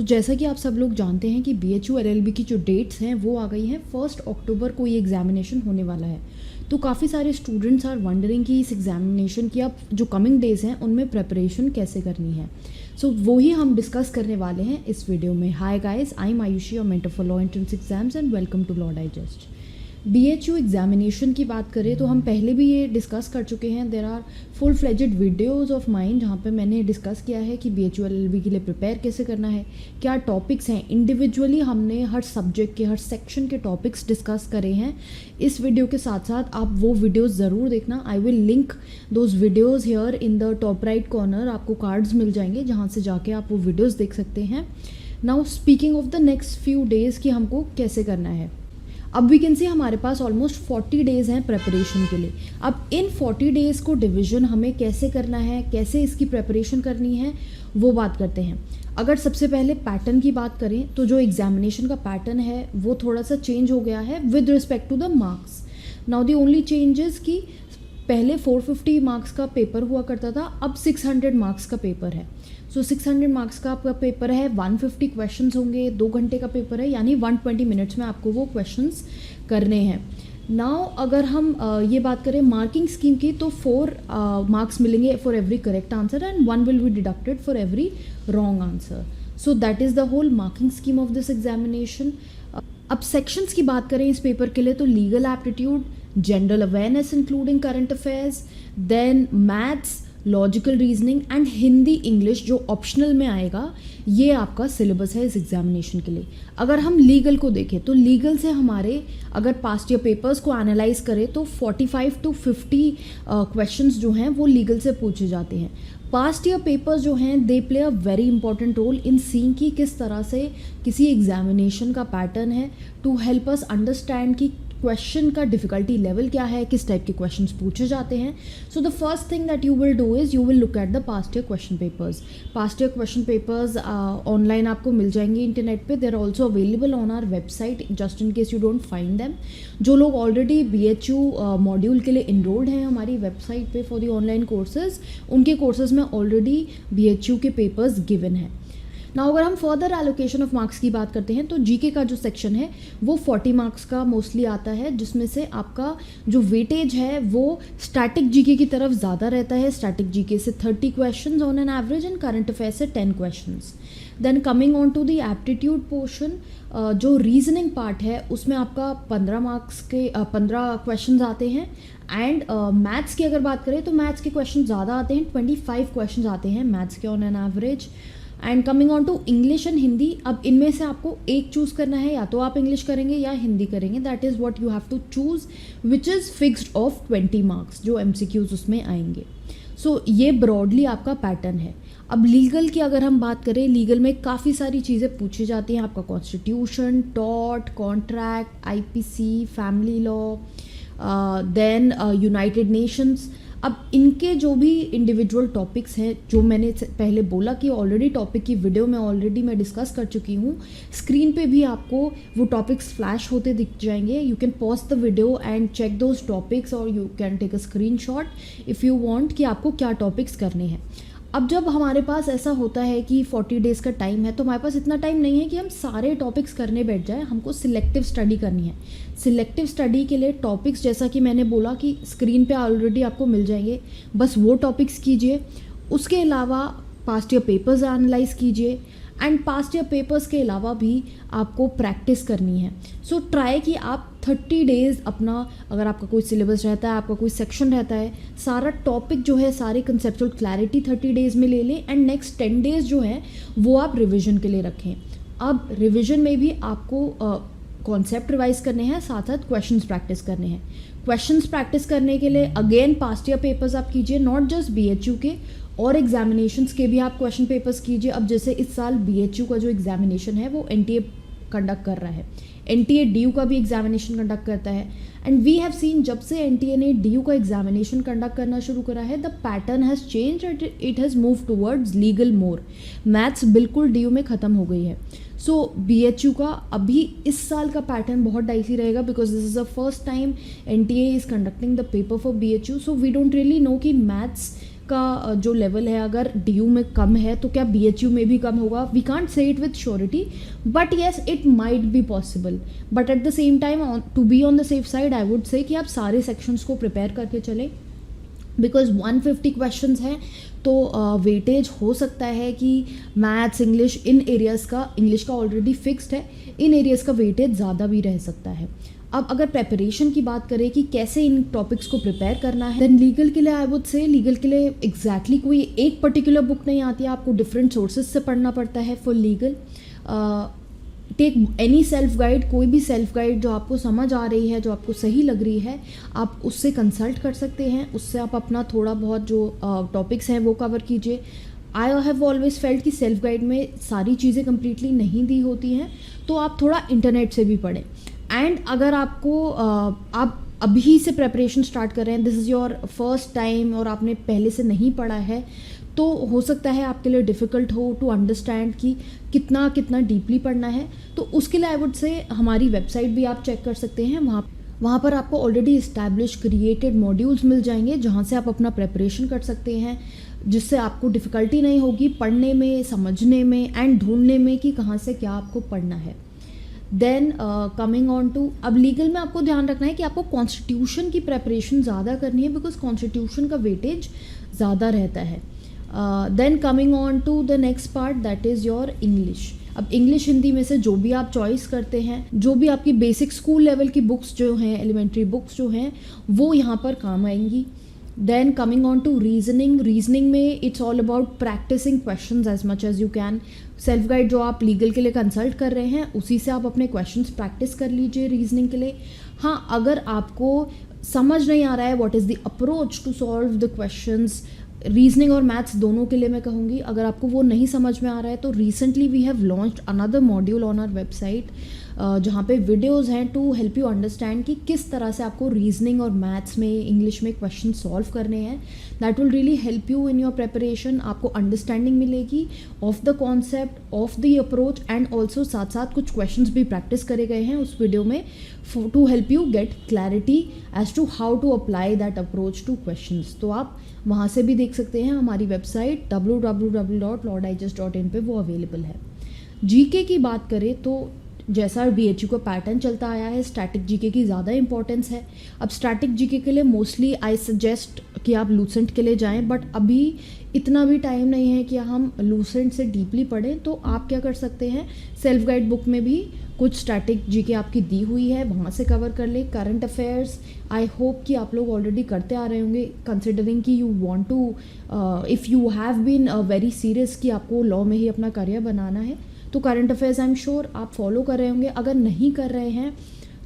जैसा कि आप सब लोग जानते हैं कि BHU LLB की जो डेट्स हैं वो आ गई हैं। 1 अक्टूबर को ये एग्जामिनेशन होने वाला है। तो काफ़ी सारे स्टूडेंट्स आर वंडरिंग कि इस एग्जामिनेशन की अब जो कमिंग डेज़ हैं उनमें प्रिपरेशन कैसे करनी है। वही हम डिस्कस करने वाले हैं इस वीडियो में। Hi guys, I am Ayushi, your mentor for law entrance exams and welcome to law digest. BHU examination की बात करें तो हम पहले भी ये डिस्कस कर चुके हैं। There are full fledged videos of mind जहाँ पे मैंने डिस्कस किया है कि BHU LLB के लिए प्रिपेयर कैसे करना है, क्या टॉपिक्स हैं। इंडिविजुअली हमने हर सब्जेक्ट के हर सेक्शन के टॉपिक्स डिस्कस करे हैं। इस वीडियो के साथ साथ आप वो वीडियोज़ ज़रूर देखना। I will link those videos here in the top right corner. आपको कार्ड्स मिल जाएंगे जहाँ से जाके आप वो वीडियोज़ देख सकते हैं। Now speaking of the next few days कि हमको कैसे करना है। अब वी कैन सी हमारे पास ऑलमोस्ट 40 डेज़ हैं प्रेपरेशन के लिए। अब इन 40 डेज़ को डिवीज़न हमें कैसे करना है, कैसे इसकी प्रेपरेशन करनी है, वो बात करते हैं। अगर सबसे पहले पैटर्न की बात करें तो जो एग्जामिनेशन का पैटर्न है वो थोड़ा सा चेंज हो गया है with respect to the marks. Now the only changes कि पहले 450 मार्क्स का पेपर हुआ करता था, अब 600 मार्क्स का पेपर है। 600 मार्क्स का आपका पेपर है, 150 क्वेश्चंस होंगे, 2 घंटे का पेपर है, यानी 120 मिनट्स में आपको वो क्वेश्चंस करने हैं। नाउ अगर हम ये बात करें मार्किंग स्कीम की तो 4 मार्क्स मिलेंगे for every correct answer and 1 will be deducted for every wrong answer. That is the whole marking scheme of this examination. अब सेक्शंस की बात करें इस पेपर के लिए तो legal aptitude, general awareness including current affairs, then maths, logical reasoning and Hindi English जो optional में आएगा, ये आपका सिलेबस है इस एग्जामिनेशन के लिए। अगर हम लीगल को देखें तो लीगल से हमारे अगर पास्ट ईयर पेपर्स को एनालाइज करें तो 45 to 50 क्वेश्चंस जो हैं वो लीगल से पूछे जाते हैं। पास्ट ईयर पेपर्स जो हैं they play a very important role in seeing कि किस तरह से किसी एग्जामिनेशन का पैटर्न है, टू हेल्प अस अंडरस्टैंड कि क्वेश्चन का डिफ़िकल्टी लेवल क्या है, किस टाइप के क्वेश्चंस पूछे जाते हैं। The first thing that you will do is you will look at the past year question papers. Past year question papers online आपको मिल जाएंगे इंटरनेट पे। They are also available on our website just in case you don't find them. जो लोग already BHU module के लिए enrolled हैं हमारी वेबसाइट पे फॉर दी ऑनलाइन कोर्सेज, उनके कोर्सेज में ऑलरेडी BHU के पेपर्स गिवन हैं। नाउ अगर हम फर्दर एलोकेशन ऑफ मार्क्स की बात करते हैं तो जीके का जो सेक्शन है वो 40 मार्क्स का मोस्टली आता है, जिसमें से आपका जो वेटेज है वो स्टैटिक जीके की तरफ ज़्यादा रहता है। स्टैटिक जीके से 30 questions on an average and current affair से 10 questions. Then coming on to the aptitude portion, जो रीजनिंग पार्ट है उसमें आपका 15 मार्क्स के 15 क्वेश्चंस आते हैं। एंड मैथ्स की अगर बात करें तो मैथ्स के क्वेश्चन ज़्यादा आते हैं, 25 क्वेश्चन आते हैं मैथ्स के on an average. And coming on to English and Hindi, अब इनमें से आपको एक चूज़ करना है, या तो आप इंग्लिश करेंगे या हिंदी करेंगे। That is what you have to choose which is fixed of 20 marks जो MCQs उसमें आएंगे। ये ब्रॉडली आपका पैटर्न है। अब लीगल की अगर हम बात करें, लीगल में काफ़ी सारी चीज़ें पूछी जाती हैं। आपका constitution, tort, contract, IPC, family law, then United Nations. अब इनके जो भी इंडिविजुअल टॉपिक्स हैं, जो मैंने पहले बोला कि ऑलरेडी टॉपिक की वीडियो में ऑलरेडी मैं डिस्कस कर चुकी हूँ, स्क्रीन पे भी आपको वो टॉपिक्स फ्लैश होते दिख जाएंगे। You can pause the video and check those topics और you can take a screenshot if you want कि आपको क्या टॉपिक्स करने हैं। अब जब हमारे पास ऐसा होता है कि 40 डेज़ का टाइम है तो हमारे पास इतना टाइम नहीं है कि हम सारे टॉपिक्स करने बैठ जाएं। हमको सिलेक्टिव स्टडी करनी है। सिलेक्टिव स्टडी के लिए टॉपिक्स जैसा कि मैंने बोला कि स्क्रीन पे ऑलरेडी आपको मिल जाएंगे, बस वो टॉपिक्स कीजिए। उसके अलावा पास्ट ईयर पेपर्स एनालाइज कीजिए एंड पास्ट ईयर पेपर्स के अलावा भी आपको प्रैक्टिस करनी है। ट्राई कि आप 30 डेज़ अपना, अगर आपका कोई सिलेबस रहता है, आपका कोई सेक्शन रहता है, सारा टॉपिक जो है, सारी कंसेप्चुअल क्लैरिटी 30 डेज़ में ले लें एंड नेक्स्ट 10 डेज़ जो है वो आप रिविज़न के लिए रखें। अब रिविज़न में भी आपको कॉन्सेप्ट रिवाइज करने हैं, साथ साथ क्वेश्चंस प्रैक्टिस करने हैं। क्वेश्चंस प्रैक्टिस करने के लिए अगेन पास्ट ईयर पेपर्स आप कीजिए, नॉट जस्ट BHU के, और एग्जामिनेशंस के भी आप क्वेश्चन पेपर्स कीजिए। अब जैसे इस साल BHU का जो एग्जामिनेशन है वो NTA कंडक्ट कर रहा है, NTA DU का भी एग्जामिनेशन कंडक्ट करता है। एंड वी हैव सीन जब से NTA ने DU का एग्जामिनेशन कंडक्ट करना शुरू करा है, the pattern has change and it has move towards legal more. Maths बिल्कुल DU में ख़त्म हो गई है। BHU का अभी इस साल का पैटर्न बहुत डाइसी रहेगा because this is the first time NTA is conducting the paper for BHU। We don't really know कि मैथ्स का जो लेवल है अगर DU में कम है तो क्या BHU में भी कम होगा? We can't say it with surety, but yes it might be possible. But at the same time to be on the safe side I would say कि आप सारे सेक्शंस को प्रिपेयर करके चलें, बिकॉज 150 क्वेश्चंस हैं तो वेटेज हो सकता है कि मैथ्स, इंग्लिश, इन एरियाज़ का, इंग्लिश का ऑलरेडी फिक्स्ड है, इन एरियाज़ का वेटेज ज़्यादा भी रह सकता है। अब अगर प्रेपरेशन की बात करें कि कैसे इन टॉपिक्स को प्रिपेयर करना है, देन लीगल के लिए आई वुड से लीगल के लिए एग्जैक्टली कोई एक पर्टिकुलर बुक नहीं आती है, आपको डिफरेंट सोर्सेज से पढ़ना पड़ता है for legal. Take any self guide, कोई भी सेल्फ गाइड जो आपको समझ आ रही है, जो आपको सही लग रही है, आप उससे कंसल्ट कर सकते हैं, उससे आप अपना थोड़ा बहुत जो टॉपिक्स हैं वो कवर कीजिए। आई हैव ऑलवेज फेल्ट कि सेल्फ गाइड में सारी चीज़ें कम्प्लीटली नहीं दी होती हैं, तो आप थोड़ा इंटरनेट से भी पढ़ें। एंड अगर आपको आप अभी से प्रेपरेशन स्टार्ट कर रहे हैं, this is your first time और आपने पहले से नहीं पढ़ा है, तो हो सकता है आपके लिए डिफ़िकल्ट हो टू अंडरस्टैंड कि कितना कितना डीपली पढ़ना है। तो उसके लिए आई वुड से हमारी वेबसाइट भी आप चेक कर सकते हैं, वहाँ पर आपको ऑलरेडी इस्टेब्लिश क्रिएटेड मॉड्यूल्स मिल जाएंगे जहाँ से आप अपना प्रेपरेशन कर सकते हैं, जिससे आपको डिफ़िकल्टी नहीं होगी पढ़ने में, समझने में एंड ढूंढने में कि कहाँ से क्या आपको पढ़ना है। देन कमिंग ऑन टू, अब लीगल में आपको ध्यान रखना है कि आपको कॉन्स्टिट्यूशन की प्रेपरेशन ज़्यादा करनी है, बिकॉज कॉन्स्टिट्यूशन का वेटेज ज़्यादा रहता है। Then coming on to the next part, that is your English. अब इंग्लिश हिंदी में से जो भी आप चॉइस करते हैं, जो भी आपकी बेसिक स्कूल लेवल की बुक्स जो हैं, एलिमेंट्री बुक्स जो हैं, वो यहाँ पर काम आएंगी। Then coming on to reasoning, reasoning में it's all about practising questions as much as you can. Self guide जो आप लीगल के लिए कंसल्ट कर रहे हैं, उसी से आप अपने क्वेश्चंस प्रैक्टिस कर लीजिए रीजनिंग के लिए। हाँ, अगर आपको समझ नहीं आ रहा है what is the approach to solve the questions, reasoning और मैथ्स दोनों के लिए मैं कहूँगी, अगर आपको वो नहीं समझ में आ रहा है तो recently we have launched another module on our website, जहाँ पे वीडियोज़ हैं टू हेल्प यू अंडरस्टैंड कि किस तरह से आपको रीजनिंग और मैथ्स में, इंग्लिश में क्वेश्चन सॉल्व करने हैं। That will really help you in your preparation. आपको अंडरस्टैंडिंग मिलेगी of the concept, of the approach, and also साथ साथ कुछ क्वेश्चंस भी प्रैक्टिस करे गए हैं उस वीडियो में to help you get clarity as to how to apply that approach to questions. तो आप वहाँ से भी देख सकते हैं, हमारी वेबसाइट www.lawdigest.in पे वो अवेलेबल है। जीके की बात करें तो जैसा BHU का पैटर्न चलता आया है, स्टैटिक जीके की ज़्यादा इंपॉर्टेंस है। अब स्टैटिक जीके के लिए मोस्टली आई सजेस्ट कि आप लूसेंट के लिए जाएं, बट अभी इतना भी टाइम नहीं है कि हम लूसेंट से डीपली पढ़ें, तो आप क्या कर सकते हैं, सेल्फ गाइड बुक में भी कुछ स्टैटिक जीके आपकी दी हुई है, वहाँ से कवर कर ले। करंट अफेयर्स आई होप कि आप लोग ऑलरेडी करते आ रहे होंगे, कंसिडरिंग कि you want to, if you have been very serious कि आपको लॉ में ही अपना करियर बनाना है, तो current affairs I am sure आप फॉलो कर रहे होंगे। अगर नहीं कर रहे हैं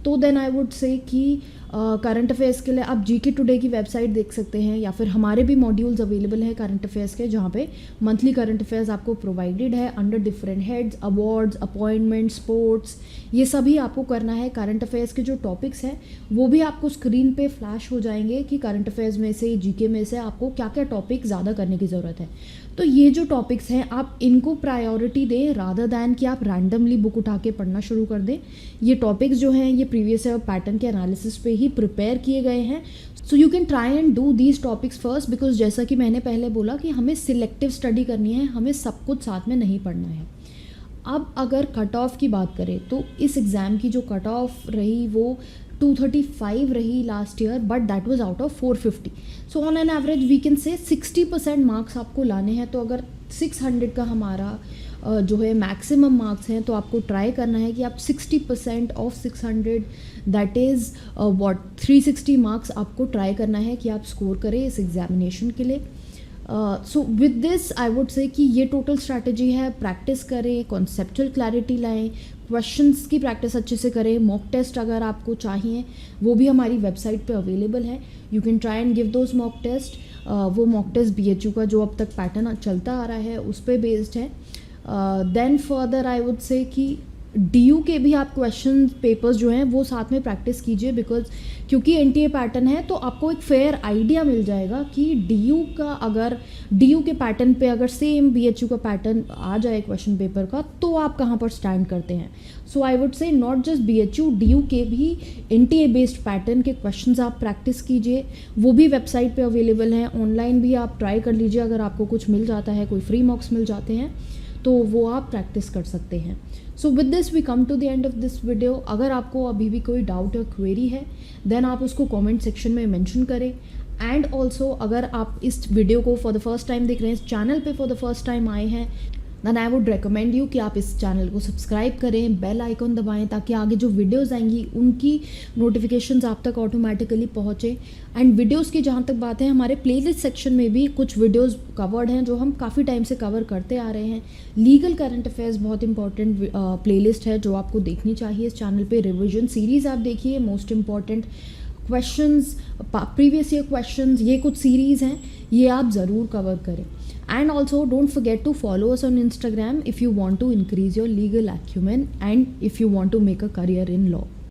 तो देन आई वुड से कि करंट अफेयर्स के लिए आप जीके टुडे की वेबसाइट देख सकते हैं, या फिर हमारे भी मॉड्यूल्स अवेलेबल हैं करंट अफेयर्स के, जहाँ पे मंथली करंट अफेयर्स आपको प्रोवाइडेड है under different heads, awards, appointment, sports, ये सभी आपको करना है। करंट अफेयर्स के जो टॉपिक्स हैं वो भी आपको स्क्रीन पे फ्लैश हो जाएंगे कि करंट अफेयर्स में से, जीके में से आपको क्या क्या टॉपिक ज़्यादा करने की ज़रूरत है। तो ये जो टॉपिक्स हैं आप इनको प्रायोरिटी दें रादर दैन कि आप रैंडमली बुक उठा के पढ़ना शुरू कर दें। ये टॉपिक्स जो हैं ये प्रीवियस ईयर पैटर्न के एनालिसिस पे ही प्रिपेयर किए गए हैं, so you can try and do these topics first, because जैसा कि मैंने पहले बोला कि हमें सिलेक्टिव स्टडी करनी है, हमें सब कुछ साथ में नहीं पढ़ना है। अब अगर कट ऑफ की बात करें तो इस एग्ज़ाम की जो कट ऑफ रही वो 235 रही last year, but that was out of 450। So on an average we can say 60% marks आपको लाने हैं। तो अगर 600 का हमारा जो है मैक्सिमम मार्क्स हैं, तो आपको ट्राई करना है कि आप 60% of 600 that is what 360 marks आपको ट्राई करना है कि आप स्कोर करें इस एग्जामिनेशन के लिए। सो with this I would say कि ये टोटल स्ट्रैटेजी है, प्रैक्टिस करें, कॉन्सेप्चुअल क्लैरिटी लाएं, क्वेश्चंस की प्रैक्टिस अच्छे से करें। मॉक टेस्ट अगर आपको चाहिए वो भी हमारी वेबसाइट पे अवेलेबल है, you can try and give those mock test. वो मॉक टेस्ट BHU का जो अब तक पैटर्न चलता आ रहा है उस पर बेस्ड है। Then further I would say कि DU के भी आप क्वेश्चन पेपर्स जो हैं वो साथ में प्रैक्टिस कीजिए, बिकॉज क्योंकि NTA पैटर्न है तो आपको एक फेयर आइडिया मिल जाएगा कि DU के पैटर्न पे अगर सेम BHU का पैटर्न आ जाए क्वेश्चन पेपर का तो आप कहाँ पर स्टैंड करते हैं. So I would say not just BHU, DU के भी NTA बेस्ड पैटर्न के क्वेश्चंस आप प्रैक्टिस कीजिए. वो भी वेबसाइट पे अवेलेबल हैं, ऑनलाइन भी आप ट्राई कर लीजिए. अगर आपको कुछ मिल जाता है, कोई फ्री मॉक्स मिल जाते हैं तो वो आप प्रैक्टिस कर सकते हैं. So with this we come to the end of this video. अगर आपको अभी भी कोई डाउट या क्वेरी है देन आप उसको कमेंट सेक्शन में मेंशन करें. एंड ऑल्सो अगर आप इस वीडियो को फॉर द फर्स्ट टाइम देख रहे हैं, इस चैनल पे फॉर द फर्स्ट टाइम आए हैं, then I would recommend you कि आप इस चैनल को सब्सक्राइब करें, बेल आइकॉन दबाएं ताकि आगे जो वीडियोस आएंगी उनकी नोटिफिकेशंस आप तक ऑटोमेटिकली पहुँचे. एंड वीडियोस की जहाँ तक बात है, हमारे प्लेलिस्ट सेक्शन में भी कुछ वीडियोस कवर्ड हैं जो हम काफ़ी टाइम से कवर करते आ रहे हैं. लीगल करंट अफेयर्स बहुत इंपॉर्टेंट प्लेलिस्ट है जो आपको देखनी चाहिए इस चैनल पे. रिविजन सीरीज़ आप देखिए, most important questions, previous year questions, ये कुछ सीरीज़ हैं, ये आप ज़रूर कवर करें. And also don't forget to follow us on Instagram if you want to increase your legal acumen and if you want to make a career in law.